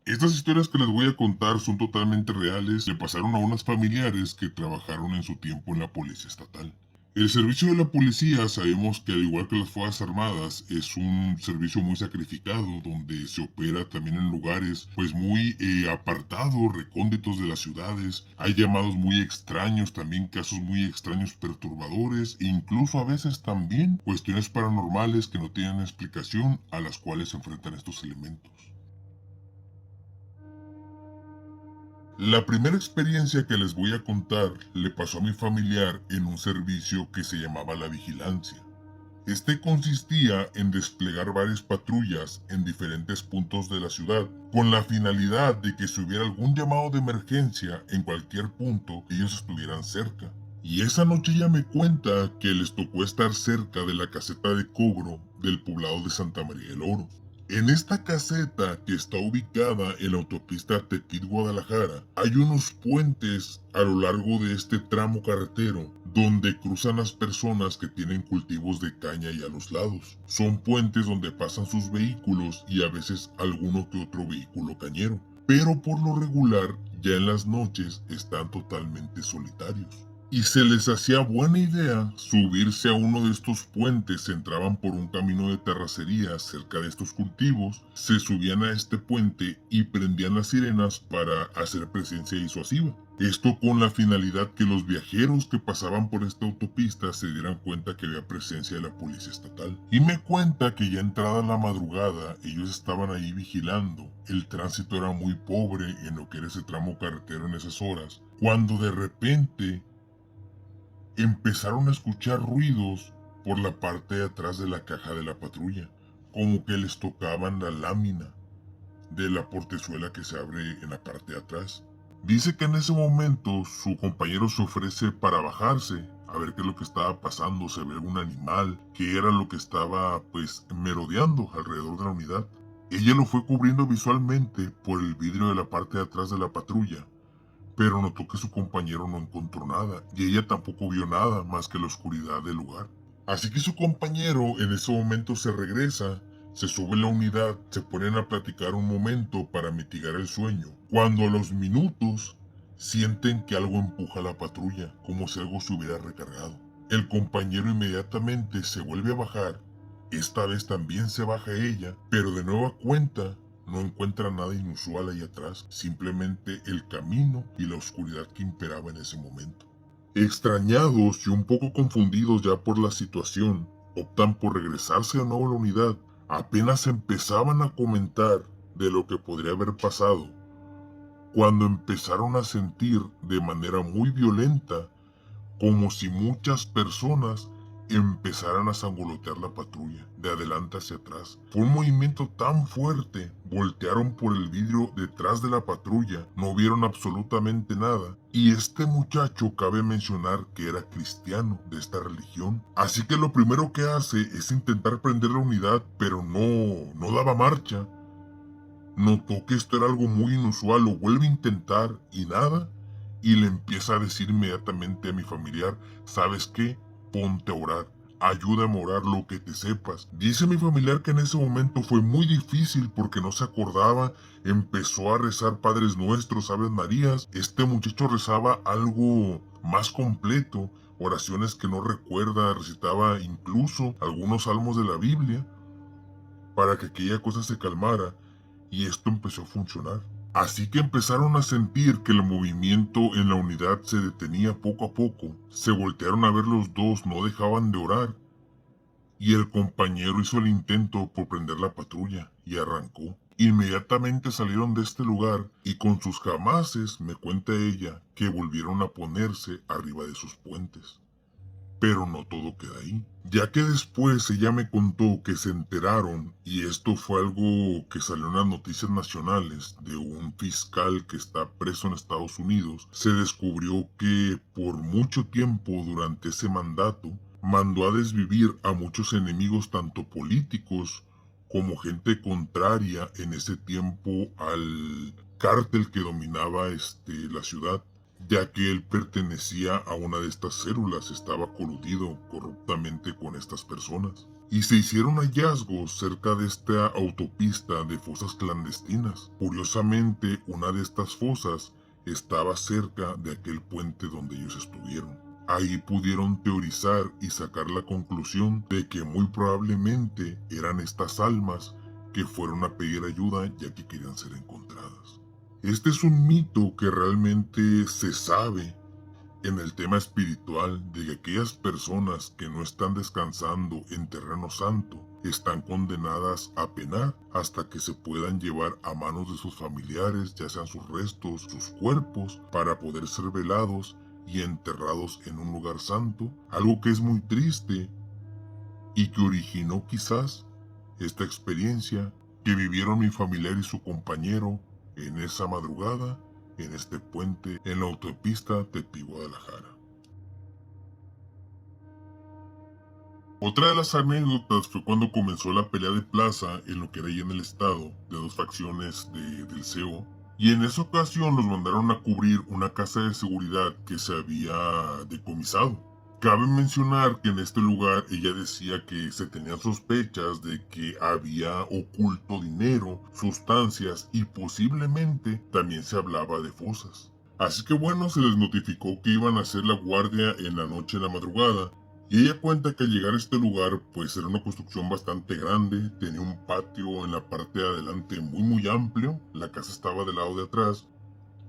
Estas historias que les voy a contar son totalmente reales, le pasaron a unas familiares que trabajaron en su tiempo en la policía estatal. El servicio de la policía sabemos que al igual que las Fuerzas Armadas es un servicio muy sacrificado donde se opera también en lugares pues muy apartados, recónditos de las ciudades. Hay llamados muy extraños, también casos muy extraños perturbadores e incluso a veces también cuestiones paranormales que no tienen explicación a las cuales se enfrentan estos elementos. La primera experiencia que les voy a contar le pasó a mi familiar en un servicio que se llamaba la vigilancia. Este consistía en desplegar varias patrullas en diferentes puntos de la ciudad, con la finalidad de que si hubiera algún llamado de emergencia en cualquier punto, ellos estuvieran cerca. Y esa noche ella me cuenta que les tocó estar cerca de la caseta de cobro del poblado de Santa María del Oro. En esta caseta, que está ubicada en la autopista Tequil-Guadalajara, hay unos puentes a lo largo de este tramo carretero donde cruzan las personas que tienen cultivos de caña y a los lados. Son puentes donde pasan sus vehículos y a veces alguno que otro vehículo cañero. Pero por lo regular, ya en las noches están totalmente solitarios. Y se les hacía buena idea subirse a uno de estos puentes. Entraban por un camino de terracería cerca de estos cultivos, se subían a este puente y prendían las sirenas para hacer presencia disuasiva. Esto con la finalidad que los viajeros que pasaban por esta autopista se dieran cuenta que había presencia de la policía estatal. Y me cuenta que ya entrada la madrugada, ellos estaban ahí vigilando. El tránsito era muy pobre en lo que era ese tramo carretero en esas horas, cuando de repente empezaron a escuchar ruidos por la parte de atrás de la caja de la patrulla, como que les tocaban la lámina de la portezuela que se abre en la parte de atrás. Dice que en ese momento su compañero se ofrece para bajarse a ver qué es lo que estaba pasando, se ve algún animal, qué era lo que estaba pues merodeando alrededor de la unidad. Ella lo fue cubriendo visualmente por el vidrio de la parte de atrás de la patrulla, pero notó que su compañero no encontró nada y ella tampoco vio nada más que la oscuridad del lugar. Así que su compañero en ese momento se regresa, se sube a la unidad, se ponen a platicar un momento para mitigar el sueño. Cuando a los minutos sienten que algo empuja la patrulla, como si algo se hubiera recargado. El compañero inmediatamente se vuelve a bajar. Esta vez también se baja ella, pero de nueva cuenta no encuentra nada inusual ahí atrás, simplemente el camino y la oscuridad que imperaba en ese momento. Extrañados y un poco confundidos ya por la situación, optan por regresarse de nuevo a la unidad. Apenas empezaban a comentar de lo que podría haber pasado, cuando empezaron a sentir de manera muy violenta como si muchas personas empezaran a sangolotear la patrulla, de adelante hacia atrás. Fue un movimiento tan fuerte, voltearon por el vidrio detrás de la patrulla, no vieron absolutamente nada. Y este muchacho cabe mencionar que era cristiano de esta religión. Así que lo primero que hace es intentar prender la unidad, pero no daba marcha. Notó que esto era algo muy inusual, lo vuelve a intentar y nada. Y le empieza a decir inmediatamente a mi familiar, ¿sabes qué? Ponte a orar, ayúdame a orar lo que te sepas. Dice mi familiar que en ese momento fue muy difícil porque no se acordaba, empezó a rezar Padres Nuestros, Aves Marías. Este muchacho rezaba algo más completo, oraciones que no recuerda, recitaba incluso algunos salmos de la Biblia para que aquella cosa se calmara, y esto empezó a funcionar. Así que empezaron a sentir que el movimiento en la unidad se detenía poco a poco. Se voltearon a ver los dos, no dejaban de orar, y el compañero hizo el intento por prender la patrulla y arrancó. Inmediatamente salieron de este lugar y con sus jamases, me cuenta ella, que volvieron a ponerse arriba de sus puentes. Pero no todo queda ahí, ya que después ella me contó que se enteraron, y esto fue algo que salió en las noticias nacionales, de un fiscal que está preso en Estados Unidos. Se descubrió que por mucho tiempo durante ese mandato mandó a desvivir a muchos enemigos, tanto políticos como gente contraria en ese tiempo al cártel que dominaba la ciudad, ya que él pertenecía a una de estas células, estaba coludido corruptamente con estas personas. y se hicieron hallazgos cerca de esta autopista de fosas clandestinas. Curiosamente, una de estas fosas estaba cerca de aquel puente donde ellos estuvieron. Ahí pudieron teorizar y sacar la conclusión de que muy probablemente eran estas almas que fueron a pedir ayuda ya que querían ser encontradas. Este es un mito que realmente se sabe en el tema espiritual de que aquellas personas que no están descansando en terreno santo están condenadas a penar hasta que se puedan llevar a manos de sus familiares, ya sean sus restos, sus cuerpos, para poder ser velados y enterrados en un lugar santo, algo que es muy triste y que originó quizás esta experiencia que vivieron mi familiar y su compañero en esa madrugada en este puente en la autopista Tepic-Guadalajara. Otra de las anécdotas fue cuando comenzó la pelea de plaza en lo que era ahí en el estado de dos facciones del CO, y en esa ocasión los mandaron a cubrir una casa de seguridad que se había decomisado. Cabe mencionar que en este lugar ella decía que se tenían sospechas de que había oculto dinero, sustancias y posiblemente también se hablaba de fosas. Así que bueno, se les notificó que iban a hacer la guardia en la noche, en la madrugada, y ella cuenta que al llegar a este lugar, pues era una construcción bastante grande, tenía un patio en la parte de adelante muy amplio, la casa estaba del lado de atrás,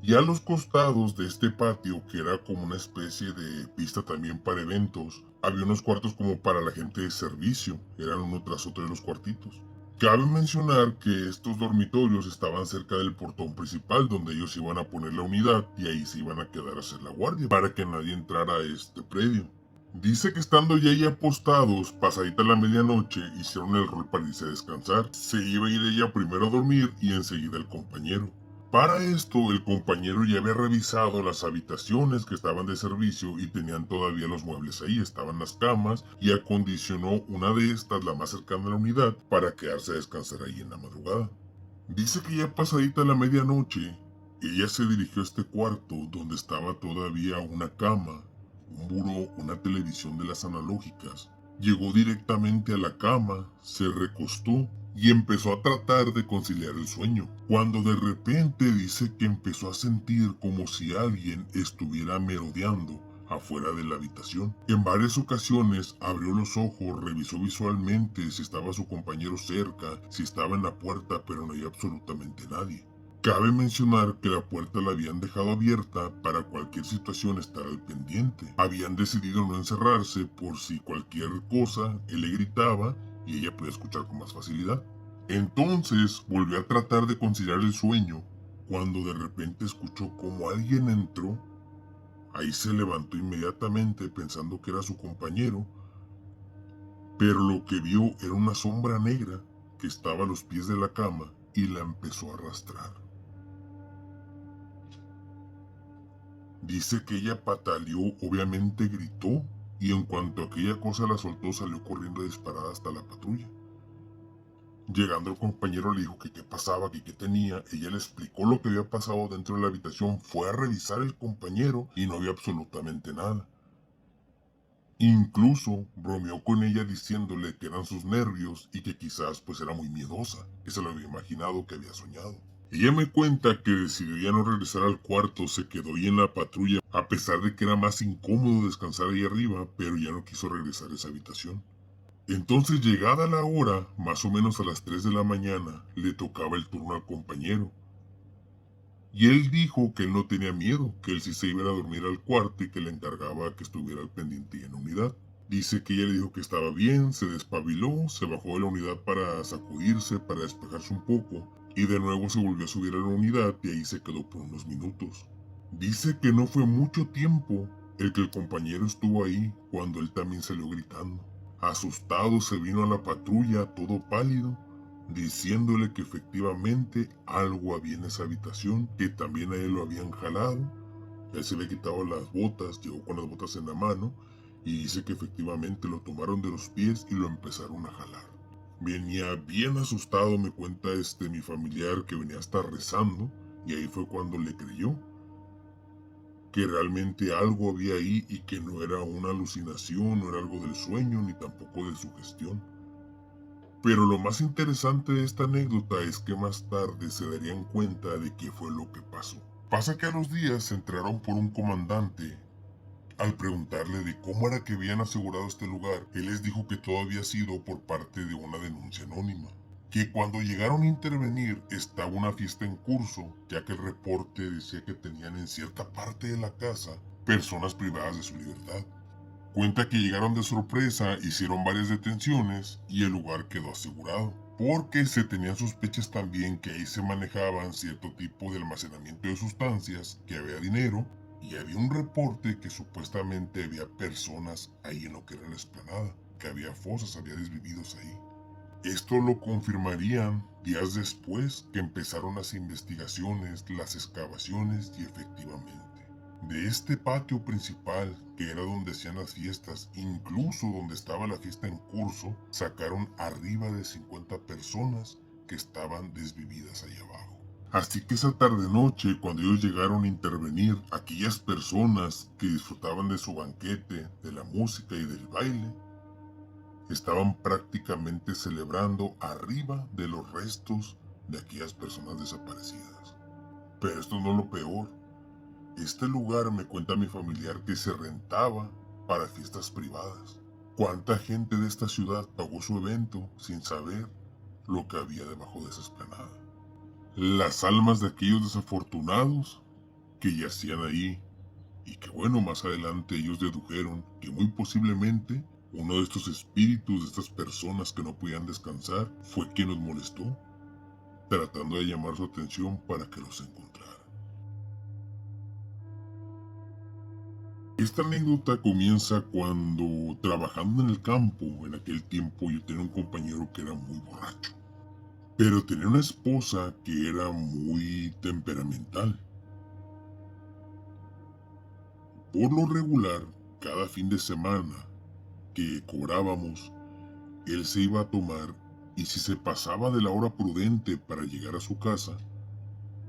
y a los costados de este patio, que era como una especie de pista también para eventos, había unos cuartos como para la gente de servicio, eran uno tras otro de los cuartitos. Cabe mencionar que estos dormitorios estaban cerca del portón principal donde ellos iban a poner la unidad y ahí se iban a quedar a hacer la guardia para que nadie entrara a este predio. Dice que estando ya ahí apostados, pasadita la medianoche, hicieron el rol para irse a descansar. Se iba a ir ella primero a dormir y enseguida el compañero. Para esto, el compañero ya había revisado las habitaciones que estaban de servicio y tenían todavía los muebles ahí, estaban las camas, y acondicionó una de estas, la más cercana a la unidad, para quedarse a descansar ahí en la madrugada. Dice que ya pasadita la medianoche, ella se dirigió a este cuarto donde estaba todavía una cama, un buró, una televisión de las analógicas. Llegó directamente a la cama, se recostó y empezó a tratar de conciliar el sueño, cuando de repente dice que empezó a sentir como si alguien estuviera merodeando afuera de la habitación. En varias ocasiones abrió los ojos, revisó visualmente si estaba su compañero cerca, si estaba en la puerta, pero no había absolutamente nadie. Cabe mencionar que la puerta la habían dejado abierta para cualquier situación estar al pendiente. Habían decidido no encerrarse por si cualquier cosa él le gritaba y ella podía escuchar con más facilidad. Entonces volvió a tratar de conciliar el sueño cuando de repente escuchó como alguien entró. Ahí se levantó inmediatamente pensando que era su compañero, pero lo que vio era una sombra negra que estaba a los pies de la cama y la empezó a arrastrar. Dice que ella pataleó, obviamente gritó, y en cuanto aquella cosa la soltó salió corriendo disparada hasta la patrulla. Llegando el compañero le dijo que qué pasaba, que qué tenía, ella le explicó lo que había pasado dentro de la habitación, fue a revisar el compañero y no había absolutamente nada. Incluso bromeó con ella diciéndole que eran sus nervios y que quizás pues era muy miedosa, que se lo había imaginado, que había soñado. Ella me cuenta que decidió ya no regresar al cuarto, se quedó ahí en la patrulla, a pesar de que era más incómodo descansar ahí arriba, pero ya no quiso regresar a esa habitación. Entonces, llegada la hora, más o menos a las 3 de la mañana, le tocaba el turno al compañero. Y él dijo que él no tenía miedo, que él sí se iba a dormir al cuarto y que le encargaba que estuviera al pendiente y en la unidad. Dice que ella le dijo que estaba bien, se despabiló, se bajó de la unidad para sacudirse, para despejarse un poco, y de nuevo se volvió a subir a la unidad y ahí se quedó por unos minutos. Dice que no fue mucho tiempo el que el compañero estuvo ahí cuando él también salió gritando. Asustado se vino a la patrulla todo pálido, diciéndole que efectivamente algo había en esa habitación, que también a él lo habían jalado. Él se había quitado las botas, llegó con las botas en la mano y dice que efectivamente lo tomaron de los pies y lo empezaron a jalar. Venía bien asustado, me cuenta mi familiar, que venía hasta rezando, y ahí fue cuando le creyó que realmente algo había ahí y que no era una alucinación, no era algo del sueño ni tampoco de sugestión. Pero lo más interesante de esta anécdota es que más tarde se darían cuenta de qué fue lo que pasó. Pasa que a los días se enteraron por un comandante. Al preguntarle de cómo era que habían asegurado este lugar, él les dijo que todo había sido por parte de una denuncia anónima. Que cuando llegaron a intervenir estaba una fiesta en curso, ya que el reporte decía que tenían en cierta parte de la casa personas privadas de su libertad. Cuenta que llegaron de sorpresa, hicieron varias detenciones y el lugar quedó asegurado, porque se tenían sospechas también que ahí se manejaban cierto tipo de almacenamiento de sustancias, que había dinero y había un reporte que supuestamente había personas ahí en lo que era la explanada, que había fosas, había desvividos ahí. Esto lo confirmarían días después que empezaron las investigaciones, las excavaciones y efectivamente, de este patio principal, que era donde hacían las fiestas, incluso donde estaba la fiesta en curso, sacaron arriba de 50 personas que estaban desvividas ahí abajo. Así que esa tarde noche, cuando ellos llegaron a intervenir, aquellas personas que disfrutaban de su banquete, de la música y del baile, estaban prácticamente celebrando arriba de los restos de aquellas personas desaparecidas. Pero esto no es lo peor. Este lugar, me cuenta mi familiar, que se rentaba para fiestas privadas. ¿Cuánta gente de esta ciudad pagó su evento sin saber lo que había debajo de esa explanada? Las almas de aquellos desafortunados que yacían ahí, y que bueno, más adelante ellos dedujeron que muy posiblemente uno de estos espíritus, de estas personas que no podían descansar, fue quien los molestó, tratando de llamar su atención para que los encontrara. Esta anécdota comienza cuando, trabajando en el campo, en aquel tiempo yo tenía un compañero que era muy borracho, pero tenía una esposa que era muy temperamental. Por lo regular, cada fin de semana que cobrábamos, él se iba a tomar, y si se pasaba de la hora prudente para llegar a su casa,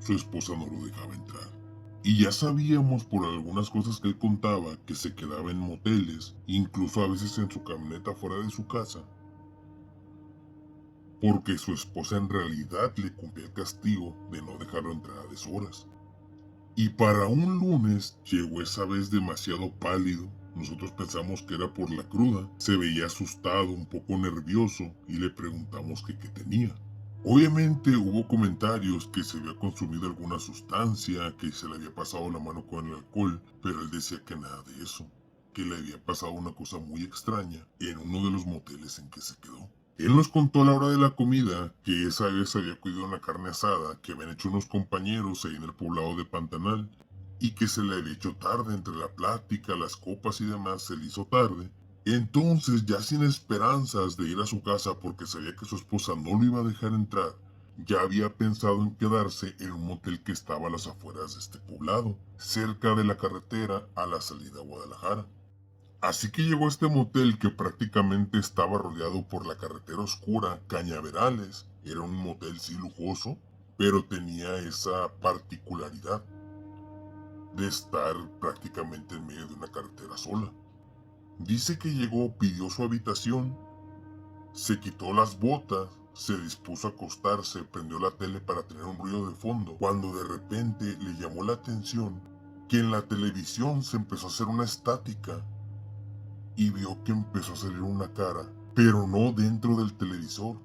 su esposa no lo dejaba entrar. Y ya sabíamos por algunas cosas que él contaba que se quedaba en moteles, incluso a veces en su camioneta fuera de su casa, porque su esposa en realidad le cumplía el castigo de no dejarlo entrar a deshoras. Y para un lunes llegó esa vez demasiado pálido. Nosotros pensamos que era por la cruda. Se veía asustado, un poco nervioso, y le preguntamos que qué tenía. Obviamente hubo comentarios que se había consumido alguna sustancia, que se le había pasado la mano con el alcohol, pero él decía que nada de eso, que le había pasado una cosa muy extraña en uno de los moteles en que se quedó. Él nos contó a la hora de la comida que esa vez había cuidado una carne asada que habían hecho unos compañeros ahí en el poblado de Pantanal, y que se le había hecho tarde entre la plática, las copas y demás, se le hizo tarde. Entonces, ya sin esperanzas de ir a su casa porque sabía que su esposa no lo iba a dejar entrar, ya había pensado en quedarse en un motel que estaba a las afueras de este poblado, cerca de la carretera a la salida a Guadalajara. Así que llegó a este motel que prácticamente estaba rodeado por la carretera oscura, cañaverales. Era un motel sí lujoso, pero tenía esa particularidad de estar prácticamente en medio de una carretera sola. Dice que llegó, pidió su habitación, se quitó las botas, se dispuso a acostarse, prendió la tele para tener un ruido de fondo, cuando de repente le llamó la atención que en la televisión se empezó a hacer una estática y vio que empezó a salir una cara, pero no dentro del televisor,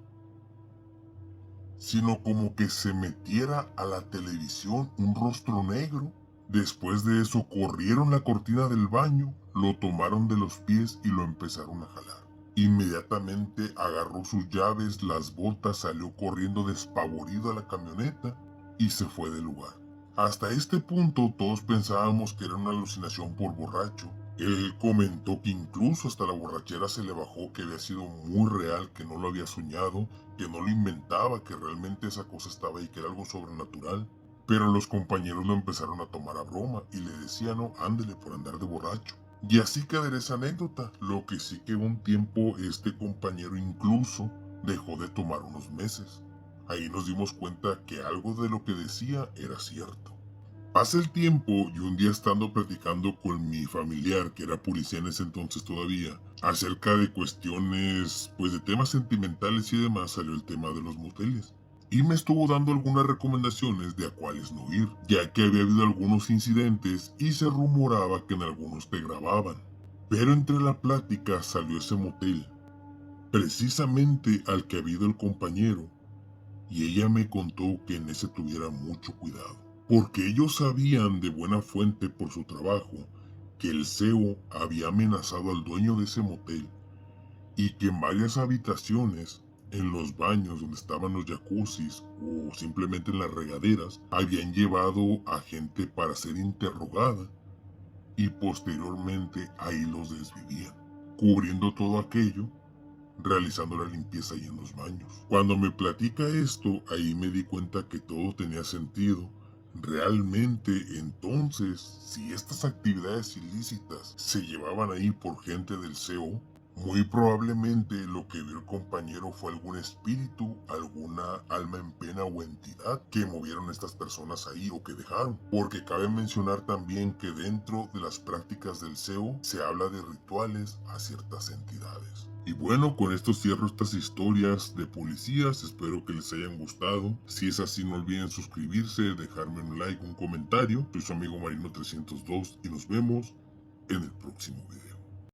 sino como que se metiera a la televisión un rostro negro. Después de eso corrieron la cortina del baño, lo tomaron de los pies y lo empezaron a jalar. Inmediatamente agarró sus llaves, las botas, salió corriendo despavorido a la camioneta y se fue del lugar. Hasta este punto todos pensábamos que era una alucinación por borracho. Él comentó que incluso hasta la borrachera se le bajó, que había sido muy real, que no lo había soñado, que no lo inventaba, que realmente esa cosa estaba ahí, que era algo sobrenatural. Pero los compañeros lo empezaron a tomar a broma y le decían, no, ándele por andar de borracho. Y así quedará esa anécdota. Lo que sí que un tiempo este compañero incluso dejó de tomar unos meses. Ahí nos dimos cuenta que algo de lo que decía era cierto. Pasa el tiempo y un día estando platicando con mi familiar, que era policía en ese entonces todavía, acerca de cuestiones, pues de temas sentimentales y demás, salió el tema de los moteles. Y me estuvo dando algunas recomendaciones de a cuáles no ir, ya que había habido algunos incidentes y se rumoraba que en algunos te grababan. Pero entre la plática salió ese motel, precisamente al que había ido el compañero, y ella me contó que en ese tuviera mucho cuidado, porque ellos sabían de buena fuente por su trabajo que el CEO había amenazado al dueño de ese motel y que en varias habitaciones, en los baños donde estaban los jacuzzis o simplemente en las regaderas, habían llevado a gente para ser interrogada y posteriormente ahí los desvivían, cubriendo todo aquello, realizando la limpieza ahí en los baños. Cuando me platica esto, ahí me di cuenta que todo tenía sentido. Realmente, entonces, si estas actividades ilícitas se llevaban ahí por gente del CEO, muy probablemente lo que vio el compañero fue algún espíritu, alguna alma en pena o entidad que movieron a estas personas ahí o que dejaron. Porque cabe mencionar también que dentro de las prácticas del CEO se habla de rituales a ciertas entidades. Y bueno, con esto cierro estas historias de policías, espero que les hayan gustado. Si es así, no olviden suscribirse, dejarme un like, un comentario. Soy su amigo Marino 302 y nos vemos en el próximo video.